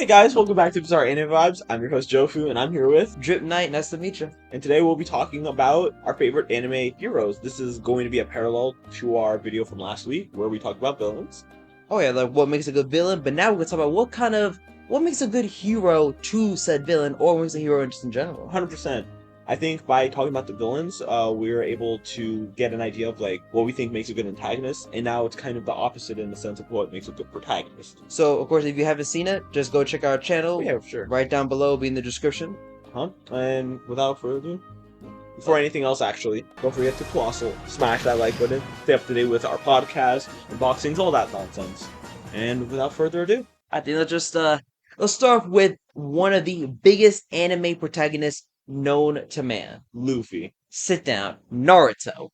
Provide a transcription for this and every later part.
Hey guys, welcome back to Bizarre Anime Vibes. I'm your host Jofu, and I'm here with Drip Knight, nice to meet you. and today we'll be talking about our favorite anime heroes. This is going to be a parallel to our video from last week, where we talked about villains. Oh yeah, like what makes a good villain, but now we're gonna talk about what makes a good hero to said villain, or what makes a hero just in general. 100%. I think by talking about the villains, we were able to get an idea of like what we think makes a good antagonist, and now it's kind of the opposite in the sense of what makes a good protagonist. So of course, if you haven't seen it, just go check out our channel. Yeah, sure. Right down below, be in the description. And without further ado, before anything else, actually, don't forget to colossal smash that like button, stay up to date with our podcast, unboxings, all that nonsense. And without further ado, I think let's start with one of the biggest anime protagonists known to man. Luffy. Sit down, Naruto.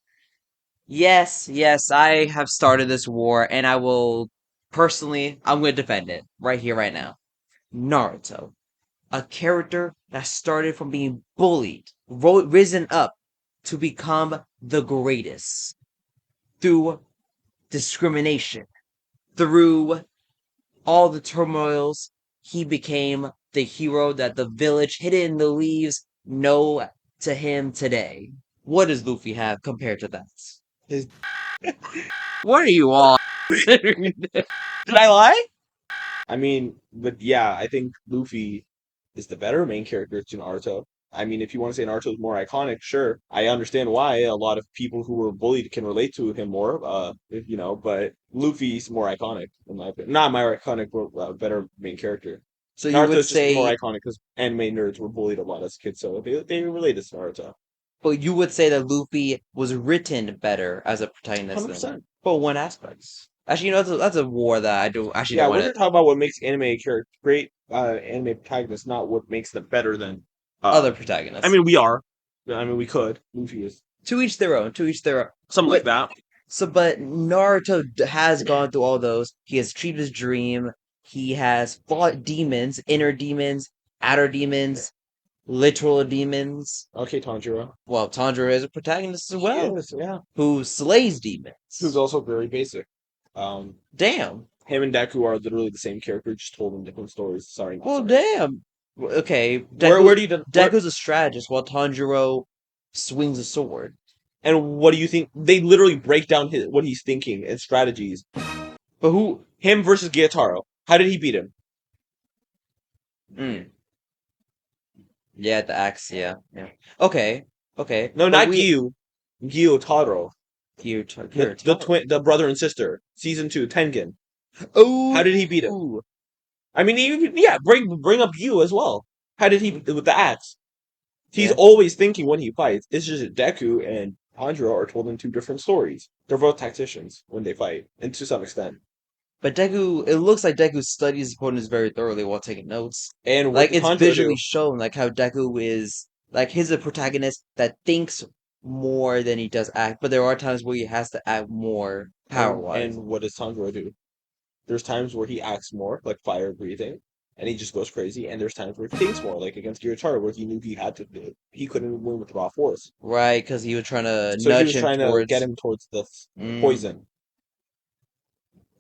Yes, I have started this war, and I'm going to defend it right here, right now. Naruto, a character that started from being bullied, risen up to become the greatest through discrimination, through all the turmoils. He became the hero that the village hidden in the leaves know to him today. What does Luffy have compared to that? His... What are you all? Did I lie? I mean, but yeah, I think Luffy is the better main character to Naruto. I mean, if you want to say Naruto is more iconic, sure. I understand why a lot of people who were bullied can relate to him more, but Luffy's more iconic, in my opinion. Not more iconic, but better main character. So you would Naruto's just more say, iconic because anime nerds were bullied a lot as kids, so they related to Naruto. but you would say that Luffy was written better as a protagonist than 100%. for one aspect. Actually, that's a war that I do actually Yeah, don't we're want gonna to. talk about what makes anime character great anime protagonists, not what makes them better than Other uh I protagonists. mean we are. I mean we could. Luffy is To each their own. To each their own. something like But that. but Naruto has gone through all those. He has achieved his dream. He has fought demons, inner demons, outer demons, literal demons. Okay, Tanjiro. Well, Tanjiro is a protagonist as He well, is, yeah. who slays Who's demons. also very basic. Um Damn. Him and Deku are literally the same character, just told in different stories. Sorry, not Well, sorry. damn. Okay, Where do you Deku's a strategist, while Tanjiro swings a sword. and what do you think? They literally break down what he's thinking and strategies. But him versus Gyataro? How did he beat him? Mm. Yeah, the axe. Yeah. Okay. No, But not Gyu. Gyotaro. The brother and sister. Season 2, Tengen. Oh. How did he beat him? I mean, even yeah, bring up Gyu as well. How did he with the axe? He's Yeah. always thinking when he fights. It's just that Deku and Tanjiro are told in two different stories. They're both tacticians when they fight, and to some extent. But Deku, it looks like Deku studies his opponents very thoroughly while taking notes. And what Like did it's Tanjiro visually do? shown, like how Deku is like he's a protagonist that thinks more than he does act. But there are times where he has to act more power wise. And what does Tanjiro do? There's times where he acts more, like fire breathing, and he just goes crazy. And there's times where he thinks more, like against Gyutaro, where he knew he had to do it. He couldn't win with raw force. Right, because he was trying to So he nudge was him trying to get towards. him towards the Mm. poison.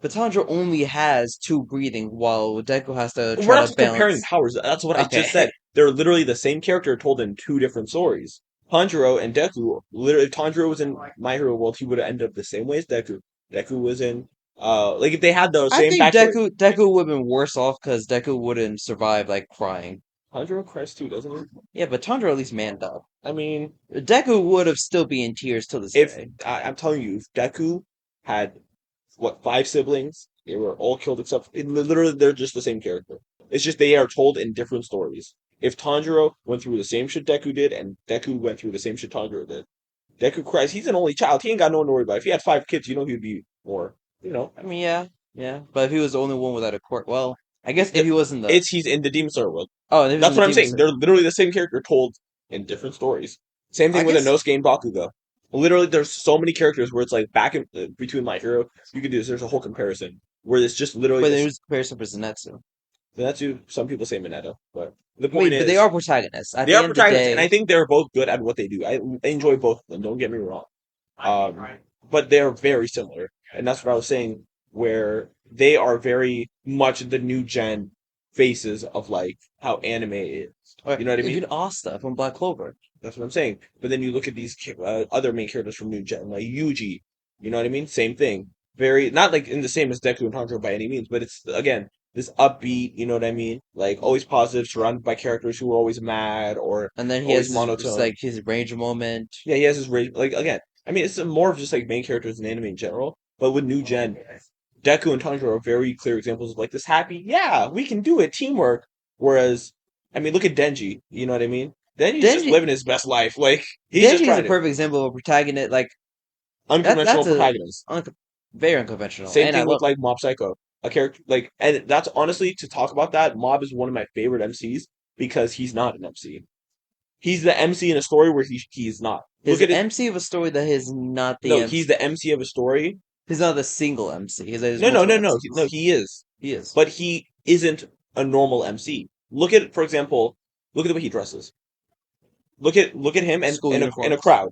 But Tanjiro only has two breathing, while Deku has to We're try not to comparing balance. powers. That's what I just Okay. said. They're literally the same character told in two different stories. Tanjiro and Deku, literally, if Tanjiro was in My Hero World, he would have ended up the same way as Deku. Deku was in, like if they had the I same think backstory. Deku would have been worse off because Deku wouldn't survive like crying. Tanjiro cries too, doesn't he? Yeah, but Tanjiro at least manned up. I mean, Deku would have still be in tears till this if day. I'm telling you, if Deku had what 5 siblings, they were all killed except literally they're just the same character. It's just they are told in different stories. If Tanjiro went through the same shit Deku did, and Deku went through the same shit Tanjiro did, Deku cries. He's an only child. He ain't got no one to worry about. If he had 5 kids, he'd be more. I mean, yeah. But if he was the only one without a court, well, I guess if he wasn't the He's in the Demon Slayer world. oh, if he was in That's the what I'm Demon saying. Slayer, They're literally the same character told in different stories. Same I thing with guess. Inosuke and Bakugo. Literally, there's so many characters where it's like back in between My Hero. You could do this. There's a whole comparison where it's just literally But this. there's comparison for Zenitsu. That's you. Some people say Mineta, but the I mean, point but they is are protagonists. At they the are end of the protagonists, and day, I think they're both good at what they do. I enjoy both of them. Don't get me wrong. But they're very similar, and that's what I was saying. Where they are very much the new gen faces of like how anime is. Or You know what I mean? even Asta from Black Clover. That's what I'm saying. But then you look at these other main characters from New Gen, like Yuji. You know what I mean? Same thing. Very not like in the same as Deku and Tanjiro by any means, but it's again this upbeat. You know what I mean? Like always positive, surrounded by characters who are always mad or And then he always has his monotone. like his range moment. Yeah, he has his rage. Like again, I mean, it's more of just like main characters in anime in general. But with New Gen, Deku and Tanjiro are very clear examples of like this happy, yeah, we can do it, teamwork. Whereas, I mean, look at Denji. You know what I mean? Denji's just Denji living his best life. Like he's just Denji is a trying to perfect example of a protagonist. Like unconventional that's a protagonist. very unconventional, Same and I thing with love it. like Mob Psycho, a character like, and that's honestly to talk about that. Mob is one of my favorite MCs because he's not an MC. He's the MC in a story where he's not. He's Look the at it. MC of a story that is not the No, he's MC. the MC of a story. He's not the single MC. There's No, no, multiple no, no, no. MCs. He is, He is but he isn't a normal MC. Look at, for example, look at the way he dresses. Look at him and school in a uniforms. crowd.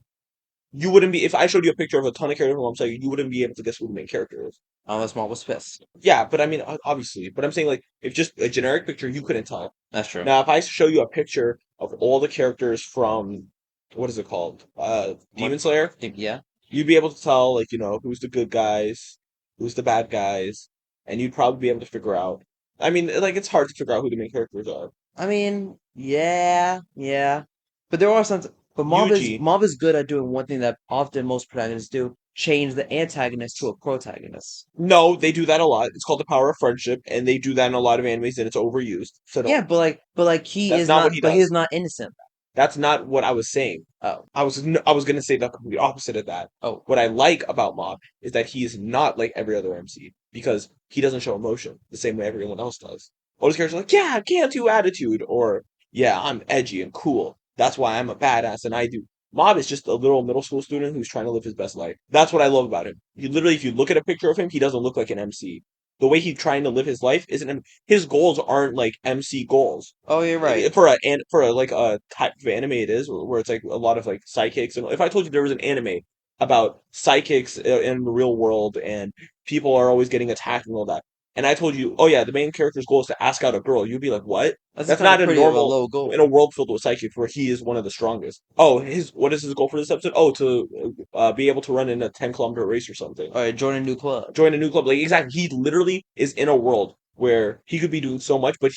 You wouldn't be if I showed you a picture of a ton of characters from Mob you wouldn't be able to guess who the main character is. Unless Mom was pissed. Yeah, but I mean, obviously, but I'm saying like if just a generic picture, you couldn't tell. That's true. Now, if I show you a picture of all the characters from what is it called, What? Demon Slayer, Yeah. you'd be able to tell like who's the good guys, who's the bad guys, and you'd probably be able to figure out. I mean, like it's hard to figure out who the main characters are. I mean, yeah, yeah. But there are some. But Yuji, Mob is good at doing one thing that often most protagonists do: change the antagonist to a protagonist. no, they do that a lot. It's called the power of friendship, and they do that in a lot of animes, and it's overused. So Yeah, don't. but like he That's is not what not. he But he is does. not innocent. That's not what I was saying. Oh, I was gonna say the complete opposite of that. oh. What I like about Mob is that he is not like every other MC because he doesn't show emotion the same way everyone else does. All his characters are like, yeah, can't do attitude, or yeah, I'm edgy and cool. That's why I'm a badass and I do. Mob is just a little middle school student who's trying to live his best life. That's what I love about him. You literally, if you look at a picture of him, he doesn't look like an MC. The way he's trying to live his life isn't. His goals aren't like MC goals Oh, you're right. for a like a type of anime it is where it's like a lot of like psychics and if I told you there was an anime about psychics in the real world and people are always getting attacked and all that and I told you oh yeah the main character's goal is to ask out a girl you'd be like what That's that's kind not of a pretty of a normal low goal. in a world filled with psychics where he is one of the strongest oh his what is his goal for this episode oh to be able to run in a 10-kilometer race or something All right, join a new club. join a new club. Like exactly, he literally is in a world where he could be doing so much, but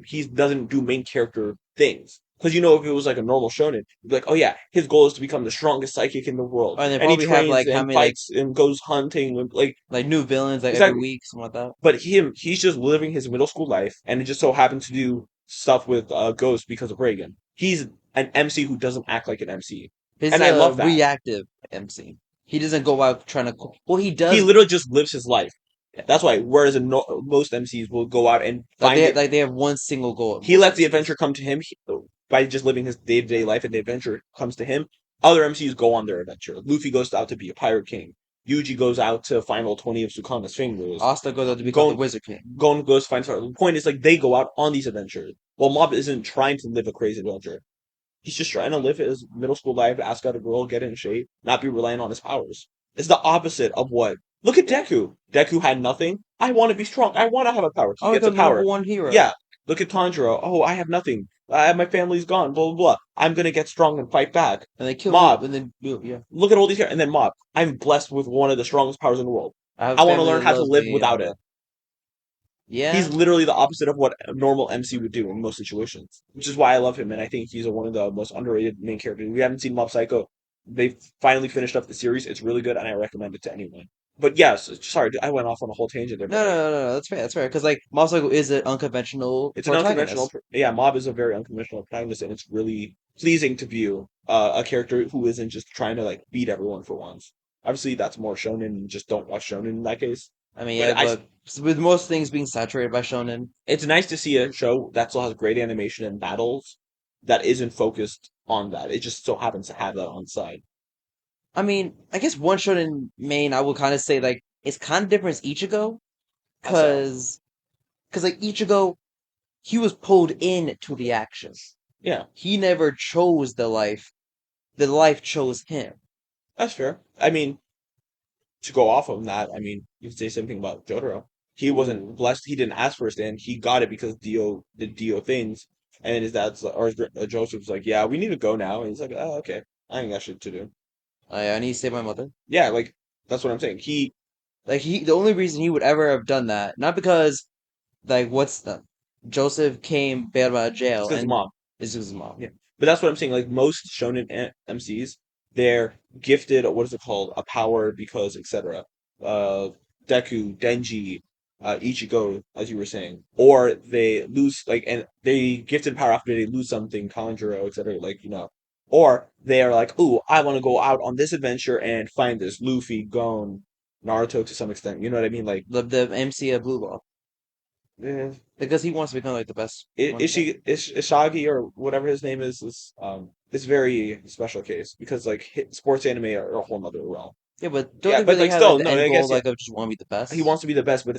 he doesn't do main character things. Because if it was like a normal shonen, you'd be like, oh yeah, his goal is to become the strongest psychic in the world, Oh, and they and he probably have trains like how and many fights and goes hunting and like like new villains like every exactly. week, something like that. But he's just living his middle school life, and it just so happened to do stuff with Ghost because of Reagan. He's an MC who doesn't act like an MC, He's and I a love that. reactive MC. He doesn't go out trying to. Well, he He does. literally just lives his life. That's why. Whereas most MCs will go out and find it. Like they have one single goal. He lets the adventure come to him by just living his day to day life, and the adventure comes to him. Other MCs go on their adventure. Luffy goes out to be a pirate king. Yuji goes out to find all 20 of Sukana's fingers. Asta goes out to become the Gon, Wizard King. Gon goes to find. The point is, like, they go out on these adventures. Well, Mob isn't trying to live a crazy adventure. He's just trying to live his middle school life, ask out a girl, get in shape, not be relying on his powers. It's the opposite of what. Look at Deku. Deku had nothing. I want to be strong. I want to have a power. He Oh, gets a become the number power. one hero. Yeah. Look at Tanjiro. Oh, I have nothing. My family's gone. Blah blah blah. I'm gonna get strong and fight back. And they kill Mob. and then yeah. Look at all these characters. And then Mob. I'm blessed with one of the strongest powers in the world. I have I a want to family learn that how to loves live me. without it. Yeah. He's literally the opposite of what a normal MC would do in most situations, which is why I love him, and I think he's one of the most underrated main characters. We haven't seen Mob Psycho. They finally finished up the series. It's really good, and I recommend it to anyone. But yes, sorry, I went off on a whole tangent there. No, no, no, no, no. That's fair. That's fair. Because like Mob Psycho is an unconventional It's an unconventional, protagonist. yeah. Mob is a very unconventional protagonist, and it's really pleasing to view a character who isn't just trying to like beat everyone for once. Obviously, that's more shonen. And just don't watch shonen in that case. I mean, But yeah, but with most things being saturated by shonen, it's nice to see a show that still has great animation and battles that isn't focused on that. It just so happens to have that on side. I mean, I guess one shonen main I would kind of say like it's kind of different as Ichigo, How so? because like Ichigo, he was pulled into the action. Yeah, He never chose the life. The life chose him. that's fair. I mean, to go off of that, I mean, you could say the same thing about Jotaro. He wasn't blessed. He didn't ask for a stand. He got it because Dio did Dio things. And his dad's or Joseph's like, yeah, we need to go now. And he's like, oh, okay. I ain't got shit to do. I need to save my mother. Yeah, like that's what I'm saying. Like the only reason he would ever have done that, not because like what's the Joseph came bailed out of It's jail because and mom. is his mom. Yeah, but that's what I'm saying. Like most shonen MCs, they're gifted. What is it called? A power because etc. Uh, Deku, Denji, Ichigo, as you were saying, or they lose like and they gifted power after they lose something, Tanjiro, etc. Like or they are like, ooh, I want to go out on this adventure and find this Luffy, Gon, Naruto to some extent. You know what I mean? Like, The MC of Blue Ball eh, because he wants to become like the best one. Ishagi or whatever his name is very special case because like sports anime are a whole nother realm. Yeah, but don't Yeah, they but really like have like still the no, end I goal guess yeah, like of just want to be the he best? wants to be the best, but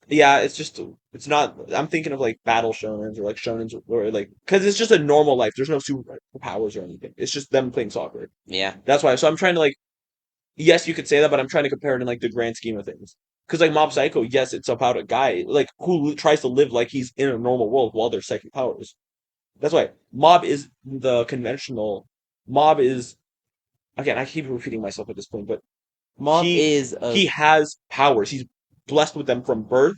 yeah, it's just it's not. I'm thinking of like battle shonens or like shonens or like because it's just a normal life. There's no superpowers or anything. It's just them playing soccer. Yeah, That's why. So I'm trying to like yes, you could say that, but I'm trying to compare it in like the grand scheme of things. Because like Mob Psycho, yes, it's about a guy like who tries to live like he's in a normal world while there's psychic powers. That's why Mob is the conventional. Mob is again. I keep repeating myself at this point, but Mob he is a he has powers. He's blessed with them from birth,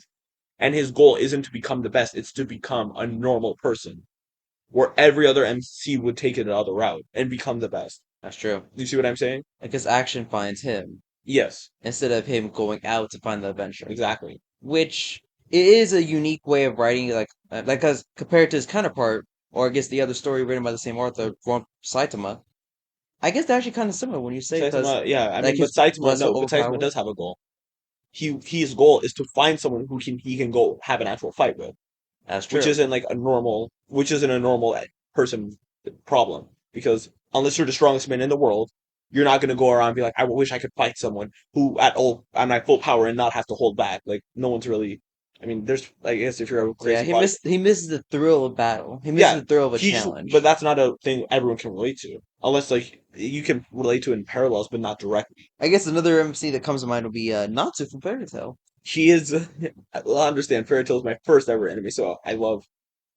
and his goal isn't to become the best. It's to become a normal person, where every other MC would take it another route and become the best. that's true. You see what I'm saying? Because action finds him Yes, instead of him going out to find the adventure, exactly. which it is a unique way of writing. Like as compared to his counterpart, or I guess the other story written by the same author, Saitama. I guess they're actually kind of similar when you say because Saitama, yeah, I like mean, but his Saitama, blessed with no, but Saitama overpower. does have a goal. His goal is to find someone who he can go have an actual fight with. That's which true. isn't like a normal, which isn't a normal person problem. Because unless you're the strongest man in the world, you're not going to go around and be like, I wish I could fight someone who at my full power and not have to hold back. Like no one's really. I mean, there's I guess if you're a Yeah, crazy body, he misses the thrill of battle. He misses yeah, the thrill of a he just. But challenge. that's not a thing everyone can relate to, unless like you can relate to it in parallels, but not directly. I guess another MC that comes to mind would be Natsu from Fairy Tail. He is. I understand. Fairy Tail is my first ever anime, so I love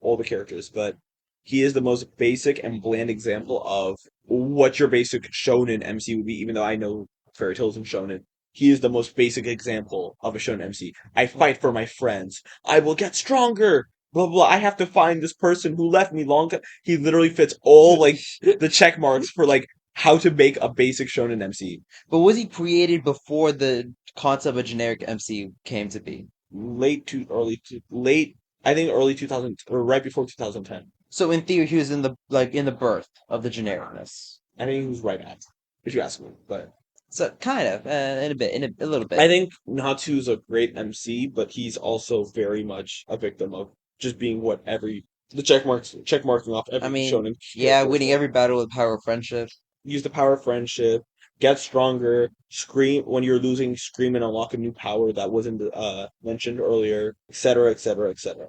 all the characters, but he is the most basic and bland example of what your basic shonen MC would be, even though I know Fairy Tail's and shonen. He is the most basic example of a shonen MC. I fight for my friends. I will get stronger. Blah blah. I have to find this person who left me long time. He literally fits all like the check marks for like how to make a basic shonen MC. But was he created before the concept of generic MC came to be? Late. I think early 2000 or right before 2010. So in theory, he was in the birth of the genericness. I think he was right at, if you ask me. But So kind of, in a bit, a little I bit. think Natsu's a great MC, but he's also very much a victim of just being what every the check marking off I every mean, shonen yeah, character is winning like. every battle with power of friendship. Use the power of friendship, get stronger, scream when you're losing, scream and unlock a new power that wasn't mentioned earlier, etc., etc., etc.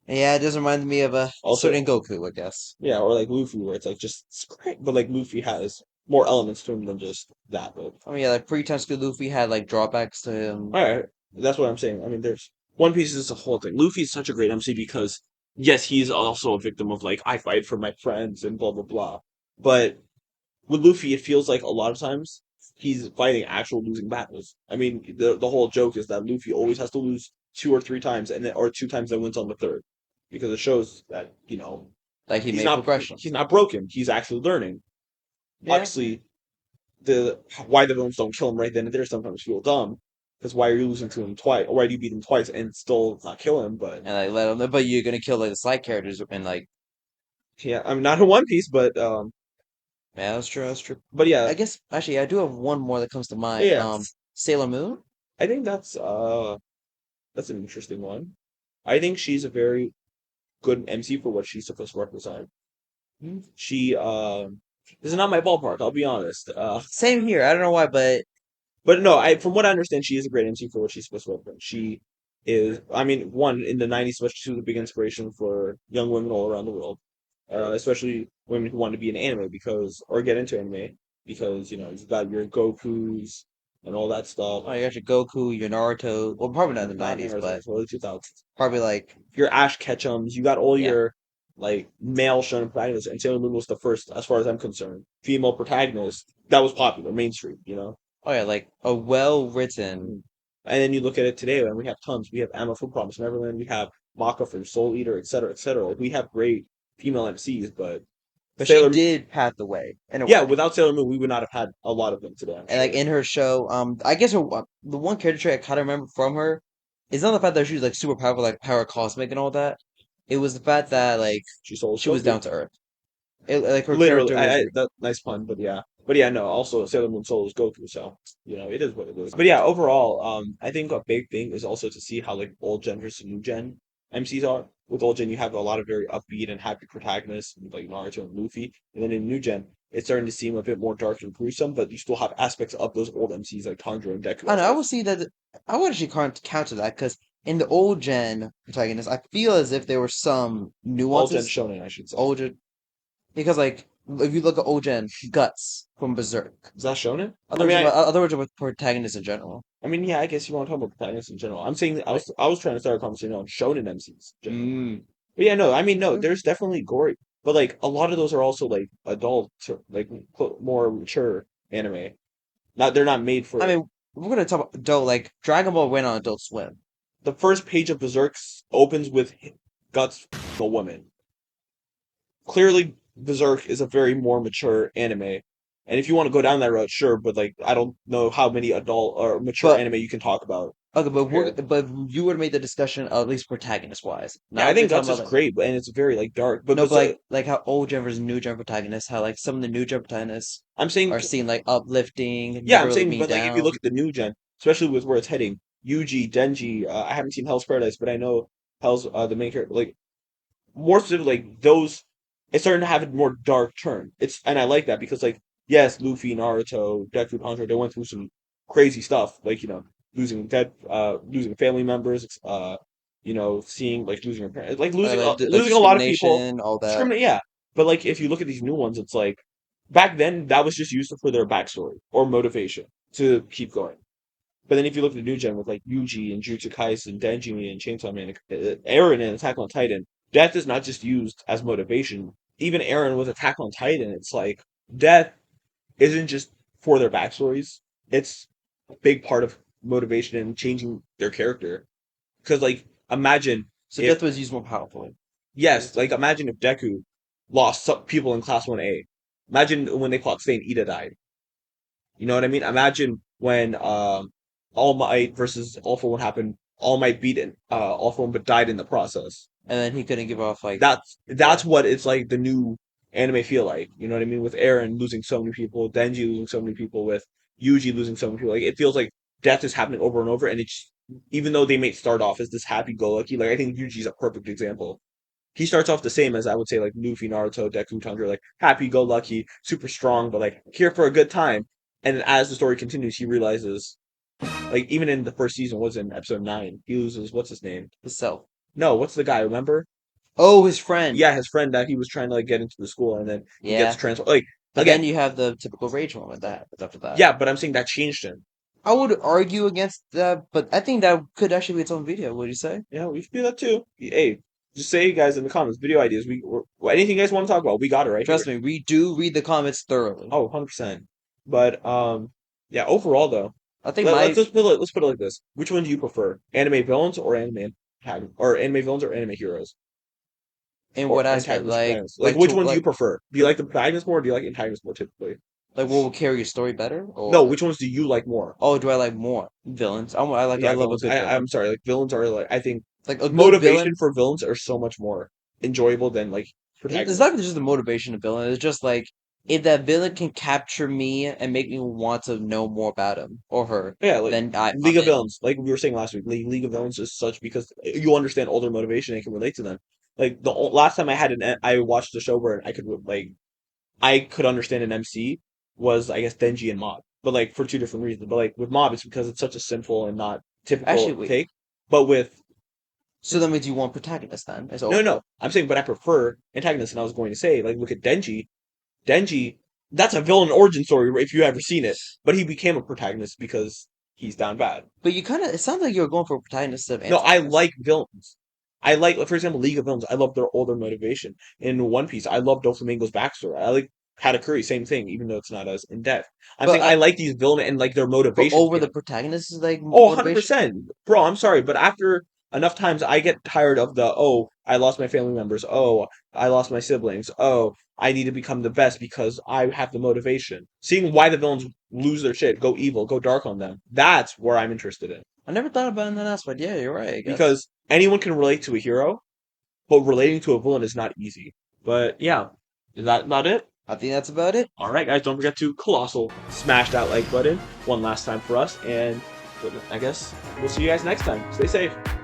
Yeah, it does remind me of a Also, certain Goku, I guess. yeah, or like Luffy, where it's like just scream, but like Luffy has more elements to him than just that. But I mean, yeah, like pre-time school Luffy had like drawbacks to him. all right, that's what I'm saying. I mean, there's One Piece is a whole thing. Luffy's such a great MC because yes, he's also a victim of like I fight for my friends and blah blah blah. But with Luffy, it feels like a lot of times he's fighting actual losing battles. I mean, the whole joke is that Luffy always has to lose two or three times, or two times and wins on the third, because it shows that Like he made progression. he's not broken. He's actually learning. Yeah. Obviously, the why the villains don't kill him right then and there sometimes feel dumb. Because why are you losing to him twice? Or why do you beat him twice and still not kill him? But And like let him, but you're gonna kill like the side characters and like, yeah, I'm not in One Piece, yeah, that's true, that's true. but yeah, I guess actually I do have one more that comes to mind. yeah. Sailor Moon. I think that's an interesting one. I think she's a very good MC for what she's supposed to represent. She This is not my ballpark, I'll be honest. Same here. I don't know why, but But no, I from what I understand, she is a great MC for what she's supposed to represent. She is, I mean, one in the '90s, especially she was a big inspiration for young women all around the world, especially women who want to be in anime or get into anime because you've got your Goku's. and all that stuff. Oh, you got your Goku, your Naruto. Well, probably not in the Not 90s, but Naruto, early 2000s. probably like, Your Ash Ketchums, you got all yeah. your like male shonen protagonists, and Sailor Moon was the first, as far as I'm concerned, female protagonist that was popular, mainstream. Oh, yeah, like a well written. Mm. And then you look at it today, and we have tons. We have Emma from Promise Neverland, we have Maka from Soul Eater, etc., etc. Like, we have great female MCs, but But she Sailor, did path the way, in a yeah, way. without Sailor Moon, we would not have had a lot of them today. I'm And like sure. in her show, I guess the one character trait I kind of remember from her is not the fact that she was like super powerful, like power cosmic and all that. It was the fact that like She sold she was Goku. down to earth. Like her Literally, character was that nice pun, but yeah, no. Also, Sailor Moon Soul is Goku, so it is what it is. But yeah, overall, I think a big thing is also to see how like old gen versus new gen MCs are. With old gen, you have a lot of very upbeat and happy protagonists, like Naruto and Luffy, and then in new gen, it's starting to seem a bit more dark and gruesome, but you still have aspects of those old MCs like Tanjiro and Deku I don't as know. I like would see that. I would actually counter that because in the old gen protagonists, I feel as if there were some old gen nuances. shonen, I should say. Older because like if you look at old gen Guts from Berserk, Is that shonen? I other mean, words about other words about protagonists in general. yeah, I guess you want to talk about protagonists in general. I'm saying I was trying to start a conversation on shonen MCs in general. Mm. But yeah, no, I mean, no, there's definitely gory, but like a lot of those are also like adult, like more mature anime. Not They're not made I for mean, we're gonna talk about adult. Like Dragon Ball went on Adult Swim. the first page of Berserk opens with Guts a woman. Clearly, Berserk is a very more mature anime, and if you want to go down that road, sure, but like I don't know how many adult or mature But anime you can talk about okay, compared. but you would have made the discussion at least protagonist wise. Yeah, Now I we're think talking Guts about is like great, and it's very like dark. But no, but Berserk, like how old gen versus new gen protagonists, how like some of the new gen protagonists I'm saying are seen like uplifting, Yeah, never I'm really saying, being but like if you look down. at the new gen, especially with where it's heading, Yuji, Denji, I haven't seen Hell's Paradise, but I know Hell's the main character. Like more specifically, like those, it's starting to have a more dark turn. And I like that because like yes, Luffy, Naruto, Deku, Tanjiro, they went through some crazy stuff, like losing family members, seeing like losing your parents, like Like losing a lot of people, discrimination, all that. discriminate. Yeah, but like if you look at these new ones, it's like back then that was just used for their backstory or motivation to keep going. But then if you look at the new gen with like Yuji and Jujutsu Kaisen, Denji and Chainsaw Man, Eren and Attack on Titan, death is not just used as motivation. Even Eren with Attack on Titan, it's like death isn't just for their backstories. It's a big part of motivation and changing their character. Because like imagine So if death was used more powerfully. yes, like imagine if Deku lost some people in Class 1A. Imagine when they fought Saint Ida died. You know what I mean? Imagine when All Might versus All For One happened. All Might beat All For One, but died in the process. And then he couldn't give off like That's what it's like the new anime feel like. You know what I mean? With Eren losing so many people, Denji losing so many people, with Yuji losing so many people. Like it feels like death is happening over and over, and it's even though they may start off as this happy-go-lucky, like I think Yuji's a perfect example. He starts off the same as I would say like Luffy, Naruto, Deku, Tanjiro, like happy-go-lucky, super strong, but like here for a good time. And as the story continues, he realizes, like even in the first season, was in episode 9, he loses what's his name? himself. No, what's the guy? Remember? Oh, his friend. Yeah, his friend that he was trying to like get into the school, and then he gets Yeah. transferred. Like But again, then you have the typical rage moment that happens after that. yeah, but I'm saying that changed him. I would argue against that, but I think that could actually be its own video. What do you say? Yeah, we can do that too. Hey, just say guys in the comments, video ideas. Anything you guys want to talk about, we got it right here. Trust me, we do read the comments thoroughly. Oh, 100%. But yeah, overall though, I think let's my just put it like this: which one do you prefer, anime villains or anime villains or anime heroes in or what aspect, antagonists, like protagonists? Like which one do you prefer? Do you the like the protagonists more, or do you like antagonists more typically? like what will carry your story better, No, or which ones do you like more? oh, do I like more villains? I Yeah, love a villains. good I'm villain. sorry, like villains are like I think Like a good motivation villain. for villains are so much more enjoyable than like It's not protagonists. even just the motivation of villain. It's just like if that villain can capture me and make me want to know more about him or her, Yeah, like then League I'm of in. Villains, like we were saying last week, League of Villains is such because you understand all their motivation and can relate to them. Like last time I watched a show where I could understand an MC was I guess Denji and Mob, but like for two different reasons. But like with Mob, it's because it's such a simple and not Actually, typical wait. take. But with So that means you want protagonist then? It's no, over. no, I'm saying, but I prefer antagonists, and I was going to say like look at Denji. Denji. That's a villain origin story if you ever seen it. But he became a protagonist because he's down bad. But you kind of, it sounds like you were going for protagonist of No, I antagonist. like villains. I like, for example, League of Villains. I love their older motivation. In One Piece, I love Doflamingo's backstory. I like Katakuri, same thing, even though it's not as in depth. I'm But saying I like these villain and like their but motivation. over the protagonist is like Oh, motivation. 100%. Bro, I'm sorry, but after enough times, I get tired of oh, I lost my family members. Oh, I lost my siblings. Oh, I need to become the best because I have the motivation. Seeing why the villains lose their shit, go evil, go dark on them. That's where I'm interested in. I never thought about it in that aspect. Yeah, you're right. I guess. Because anyone can relate to a hero, but relating to a villain is not easy. But yeah, is that not it? I think that's about it. All right, guys, don't forget to colossal smash that like button one last time for us, and I guess we'll see you guys next time. Stay safe.